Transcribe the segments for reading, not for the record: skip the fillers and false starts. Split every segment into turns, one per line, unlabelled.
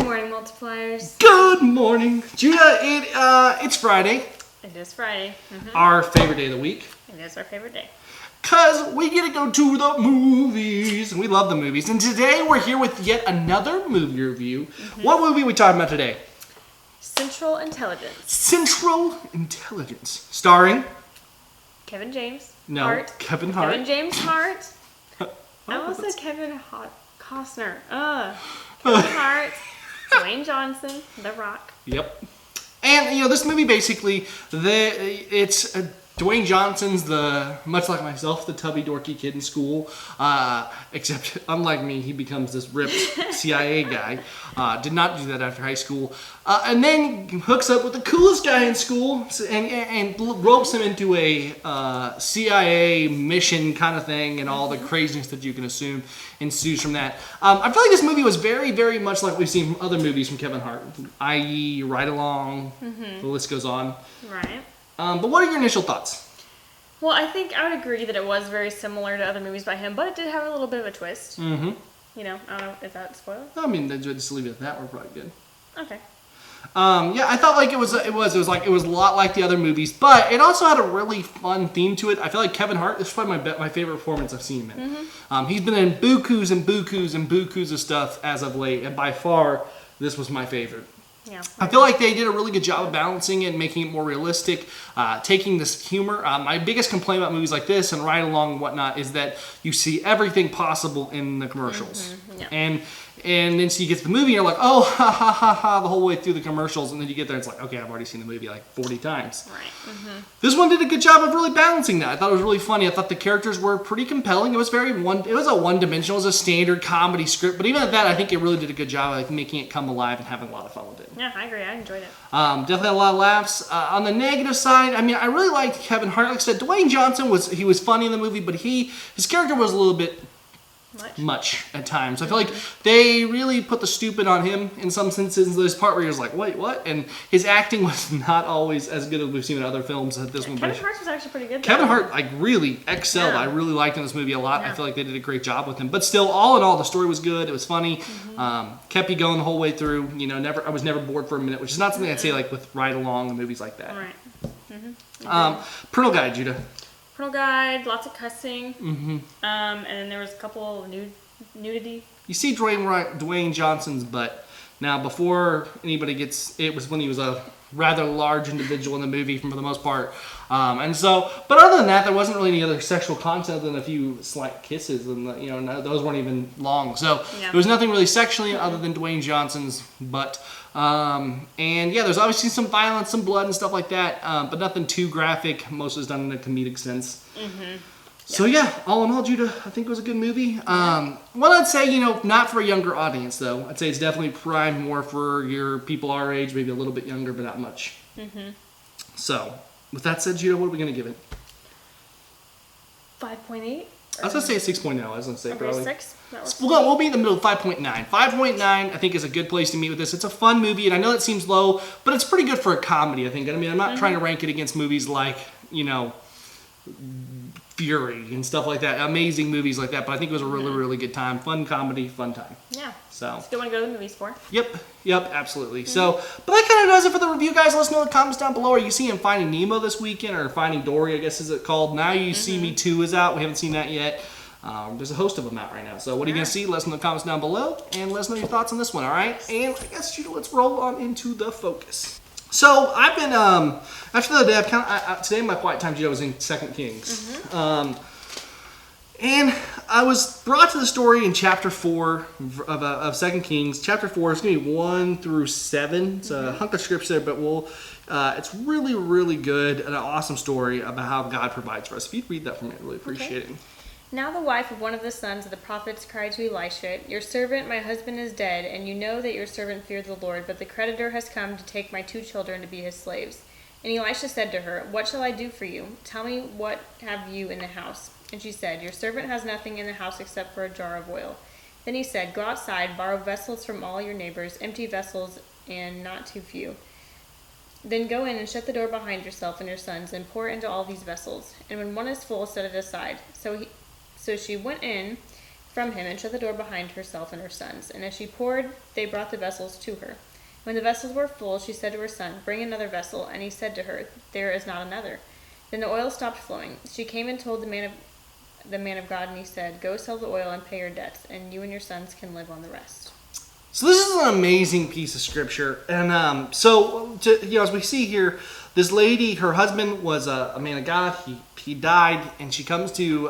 morning, multipliers.
Good morning, Judah. It's Friday,
It is Friday.
our favorite day of the week,
It is our favorite day.
cause we get to go to the movies, and we love the movies. And today we're here with yet another movie review. What movie are we talking about today?
Central Intelligence.
Central Intelligence, starring
Kevin James.
No,
Hart.
Kevin Hart.
Kevin James Hart. I almost said Kevin Costner. Kevin Hart. Dwayne Johnson. The Rock.
Yep. And this movie basically, it's Dwayne Johnson's much like myself, the tubby dorky kid in school. Except unlike me, he becomes this ripped CIA guy. Did not do that after high school, and then hooks up with the coolest guy in school and ropes him into a CIA mission kind of thing, and all the craziness that you can assume ensues from that. I feel like this movie was very, very much like we've seen from other movies from Kevin Hart, i.e., Ride Along. The list goes on.
Right.
But what are your initial thoughts?
Well, I think I would agree that it was very similar to other movies by him, but it did have a little bit of a twist.
Mm-hmm.
I don't know if that's spoiled.
I mean, just leave it at that. We're probably good.
Okay.
Yeah, I felt like it was a lot like the other movies, but it also had a really fun theme to it. I feel like Kevin Hart, this is probably my favorite performance I've seen him in. He's been in bukus and bukus and bukus of stuff as of late, and by far, this was my favorite.
Yeah.
I feel like they did a really good job of balancing it and making it more realistic, taking this humor. My biggest complaint about movies like this and Ride Along and whatnot is that you see everything possible in the commercials.
Yeah.
And then so you get to the movie and you're like, oh, ha, ha, ha, ha, the whole way through the commercials. And then you get there and it's like, okay, I've already seen the movie like 40 times.
Right.
This one did a good job of really balancing that. I thought it was really funny. I thought the characters were pretty compelling. It was a one-dimensional, it was a standard comedy script. But even at that, I think it really did a good job of like making it come alive and having a lot of fun with it.
Yeah, I agree. I enjoyed it.
Definitely had a lot of laughs. On the negative side, I mean, I really liked Kevin Hart. Like I said, Dwayne Johnson was funny in the movie, but his character was a little bit much at times. I feel like they really put the stupid on him in some senses. There's part where he was like, wait, what? And his acting was not always as good as we've seen in other films. This one,
Kevin Hart was actually pretty good.
Kevin Hart really excelled.
Yeah.
I really liked him in this movie a lot.
Yeah.
I feel like they did a great job with him. But still, all in all, the story was good. It was funny. Kept you going the whole way through. I was never bored for a minute, which is not something I'd say like with Ride Along and movies like that.
Right.
Parental Guide, Judah.
Parental Guide, lots of cussing. And then there was a couple of nudity.
You see Dwayne Johnson's butt. Now, before anybody it was when he was a rather large individual in the movie for the most part. But other than that, there wasn't really any other sexual content than a few slight kisses, and those weren't even long. So there was nothing really sexually other than Dwayne Johnson's butt. There's obviously some violence, some blood and stuff like that, but nothing too graphic. Most is done in a comedic sense. So all in all, Judah, I think it was a good movie. What I'd say, not for a younger audience though. I'd say it's definitely primed more for your people our age, maybe a little bit younger, but not much. So, with that said, Judah, what are we gonna give it?
5.8.
I was gonna say 6.0. I was gonna say probably
6.
We'll be in the middle of 5.9. 5.9, I think, is a good place to meet with this. It's a fun movie, and I know it seems low, but it's pretty good for a comedy, I think. I mean, I'm not trying to rank it against movies like, Fury and stuff like that. Amazing movies like that, but I think it was a really, really good time. Fun comedy, fun time.
Yeah.
So.
It's a good one to go to the movies for.
Yep, absolutely. So, but that kind of does it for the review, guys. Let us know in the comments down below. Are you seeing Finding Nemo this weekend, or Finding Dory, I guess is it called? Now You See Me 2 is out. We haven't seen that yet. There's a host of them out right now. So what are you going to see? Let us know in the comments down below, and let us know your thoughts on this one, all right? And I guess, Judah, let's roll on into the focus. So I've been, after the other day, today in my quiet time, Judah, I was in 2 Kings. And I was brought to the story in chapter 4 of 2 Kings. Chapter 4 is going to be 1 through 7. It's a hunk of scripture there, but it's really, really good and an awesome story about how God provides for us. If you'd read that for me, I'd really appreciate it.
Now the wife of one of the sons of the prophets cried to Elisha, "Your servant, my husband, is dead, and you know that your servant feared the Lord, but the creditor has come to take my 2 children to be his slaves." And Elisha said to her, "What shall I do for you? Tell me, what have you in the house?" And she said, "Your servant has nothing in the house except for a jar of oil." Then he said, "Go outside, borrow vessels from all your neighbors, empty vessels and not too few. Then go in and shut the door behind yourself and your sons, and pour into all these vessels. And when one is full, set it aside." So she went in, from him and shut the door behind herself and her sons. And as she poured, they brought the vessels to her. When the vessels were full, she said to her son, "Bring another vessel." And he said to her, "There is not another." Then the oil stopped flowing. She came and told the man of God, and he said, "Go sell the oil and pay your debts, and you and your sons can live on the rest."
So this is an amazing piece of scripture, and as we see here, this lady, her husband was a man of God. He died, and she comes to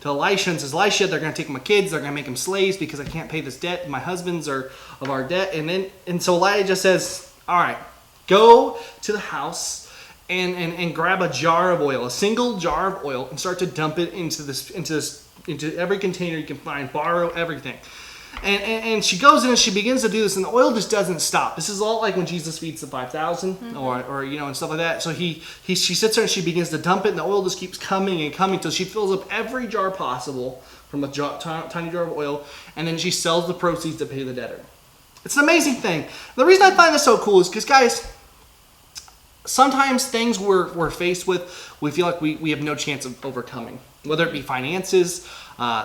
Elisha and says, "Elisha, they're going to take my kids. They're going to make them slaves because I can't pay this debt. My husbands are of our debt." And so Elijah says, "All right, go to the house and grab a jar of oil, a single jar of oil, and start to dump it into every container you can find. Borrow everything." And she goes in and she begins to do this, and the oil just doesn't stop. This is all like when Jesus feeds the 5,000 or and stuff like that. So she sits there and she begins to dump it, and the oil just keeps coming and coming until she fills up every jar possible from a tiny jar of oil, and then she sells the proceeds to pay the debtor. It's an amazing thing. The reason I find this so cool is because, guys, sometimes things we're faced with, we feel like we have no chance of overcoming. Whether it be finances,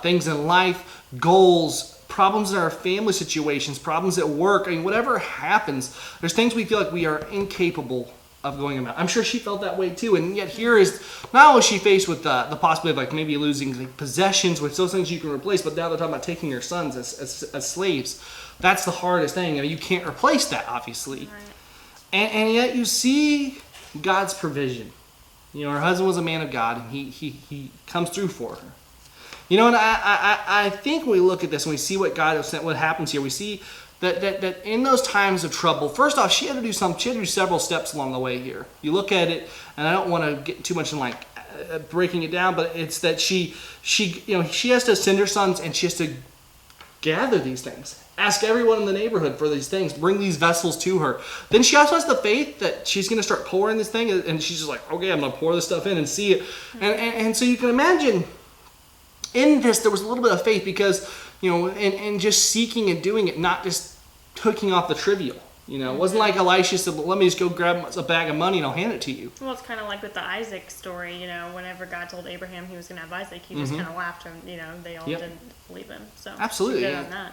things in life, goals, problems in our family situations, problems at work, I mean, whatever happens, there's things we feel like we are incapable of going about. I'm sure she felt that way too, and yet here is, not only is she faced with the possibility of like maybe losing like possessions, which those things you can replace, but now they're talking about taking your sons as slaves. That's the hardest thing. I mean, you can't replace that, obviously.
Right.
And yet you see God's provision. Her husband was a man of God, and he comes through for her. And I think when we look at this and we see what happens here, we see that in those times of trouble, first off, she had to do several steps along the way here. You look at it, and I don't want to get too much in like breaking it down, but it's that she has to send her sons, and she has to gather these things. Ask everyone in the neighborhood for these things. Bring these vessels to her. Then she also has the faith that she's going to start pouring this thing, and she's just like, okay, I'm going to pour this stuff in and see it. And so you can imagine in this there was a little bit of faith because, and just seeking and doing it, not just hooking off the trivial. It wasn't like Elisha said, let me just go grab a bag of money and I'll hand it to you.
Well, it's kind of like with the Isaac story, whenever God told Abraham he was going to have Isaac, he just kind of laughed and, they all didn't believe him. So
absolutely.
Good on that,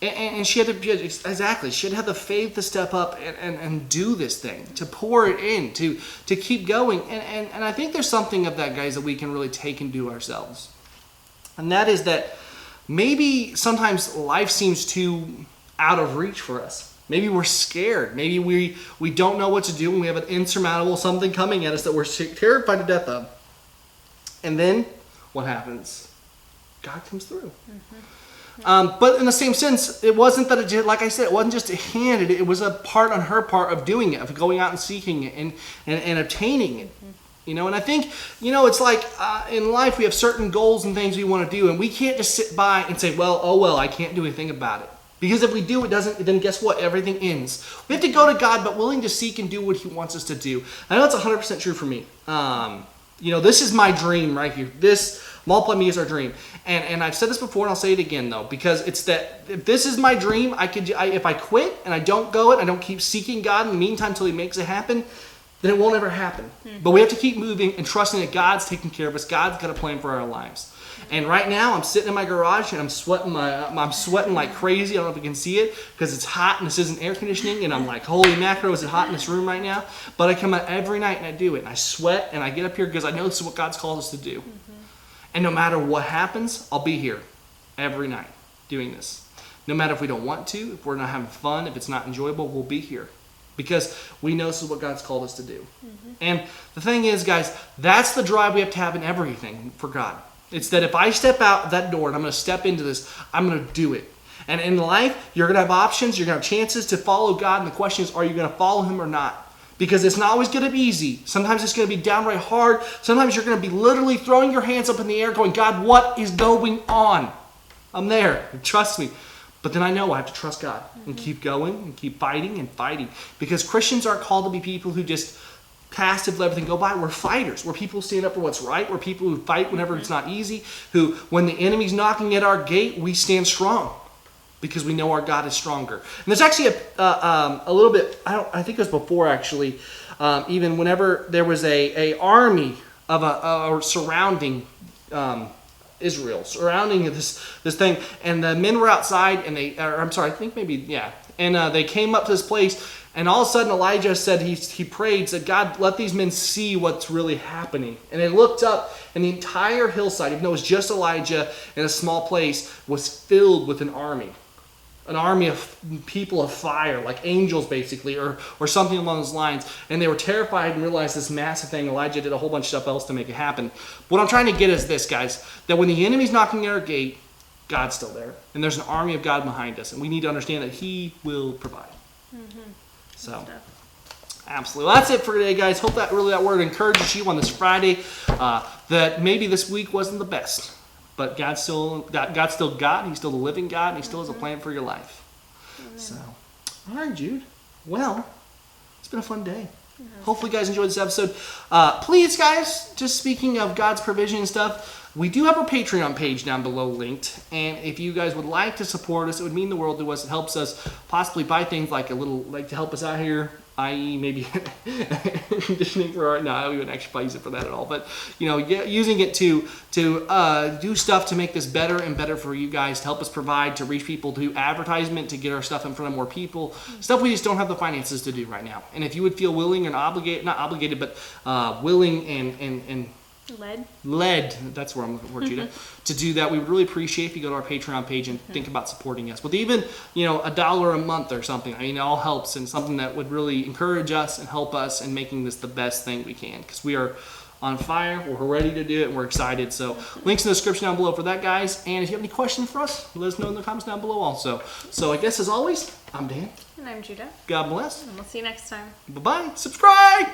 And she had to have the faith to step up and do this thing, to pour it in, to keep going. And I think there's something of that, guys, that we can really take and do ourselves. And that is that maybe sometimes life seems too out of reach for us. Maybe we're scared. Maybe we don't know what to do, and we have an insurmountable something coming at us that we're terrified to death of. And then what happens? God comes through. But in the same sense, it wasn't that it, like I said, it wasn't just a hand. It was a part on her part of doing it, of going out and seeking it and obtaining it. And I think, it's like in life we have certain goals and things we want to do, and we can't just sit by and say, well, I can't do anything about it. Because if we do, it doesn't, then guess what? Everything ends. We have to go to God, but willing to seek and do what He wants us to do. I know that's 100% true for me. This is my dream right here. This, Multiply Me, is our dream. And I've said this before, and I'll say it again, though, because it's that if this is my dream, if I quit and I don't go it, I don't keep seeking God in the meantime until He makes it happen, then it won't ever happen. But we have to keep moving and trusting that God's taking care of us. God's got a plan for our lives. And right now, I'm sitting in my garage and I'm sweating like crazy. I don't know if you can see it because it's hot and this isn't air conditioning. And I'm like, holy macro, is it hot in this room right now? But I come out every night and I do it. And I sweat and I get up here because I know this is what God's called us to do. And no matter what happens, I'll be here every night doing this. No matter if we don't want to, if we're not having fun, if it's not enjoyable, we'll be here. Because we know this is what God's called us to do. And the thing is, guys, that's the drive we have to have in everything for God. It's that if I step out that door and I'm going to step into this, I'm going to do it. And in life, you're going to have options. You're going to have chances to follow God. And the question is, are you going to follow Him or not? Because it's not always going to be easy. Sometimes it's going to be downright hard. Sometimes you're going to be literally throwing your hands up in the air going, God, what is going on? I'm there. Trust me. But then I know I have to trust God and keep going and keep fighting and fighting. Because Christians aren't called to be people who just passive let everything go by. We're fighters. We're people who stand up for what's right. We're people who fight whenever it's not easy. Who, when the enemy's knocking at our gate, we stand strong because we know our God is stronger. And there's actually a little bit. I think it was before actually. Even whenever there was a army of a surrounding Israel, surrounding this thing. And the men were outside, and and they came up to this place, and all of a sudden Elijah said, he prayed, said, God, let these men see what's really happening. And they looked up, and the entire hillside, even though it was just Elijah in a small place, was filled with an army of people of fire, like angels basically, or something along those lines. And they were terrified and realized this massive thing. Elijah did a whole bunch of stuff else to make it happen. What I'm trying to get is this, guys, that when the enemy's knocking at our gate, God's still there. And there's an army of God behind us. And we need to understand that he will provide. Mm-hmm. So, absolutely. Well, that's it for today, guys. Hope that word encourages you on this Friday. That maybe this week wasn't the best. But God's still God. He's still the living God. And he still has a plan for your life. Amen. So, all right, Jude. Well, it's been a fun day. Hopefully you guys enjoyed this episode. Please, guys, just speaking of God's provision and stuff, we do have our Patreon page down below linked. And if you guys would like to support us, it would mean the world to us. It helps us possibly buy things like to help us out here, i.e. maybe conditioning for art. No, we wouldn't actually use it for that at all. But, using it to do stuff to make this better and better for you guys, to help us provide, to reach people, to do advertisement, to get our stuff in front of more people. Stuff we just don't have the finances to do right now. And if you would feel willing and not obligated, but willing and led, that's where I'm looking for, Judah, to do that, we would really appreciate if you go to our Patreon page and think about supporting us with even $1 a month or something. I mean, it all helps, and something that would really encourage us and help us in making this the best thing we can, because we are on fire, we're ready to do it, and we're excited. So links in the description down below for that, guys. And if you have any questions for us, let us know in the comments down below also. So I guess as always, I'm Dan.
And I'm Judah.
God bless.
And we'll see you next time.
Bye-bye. Subscribe!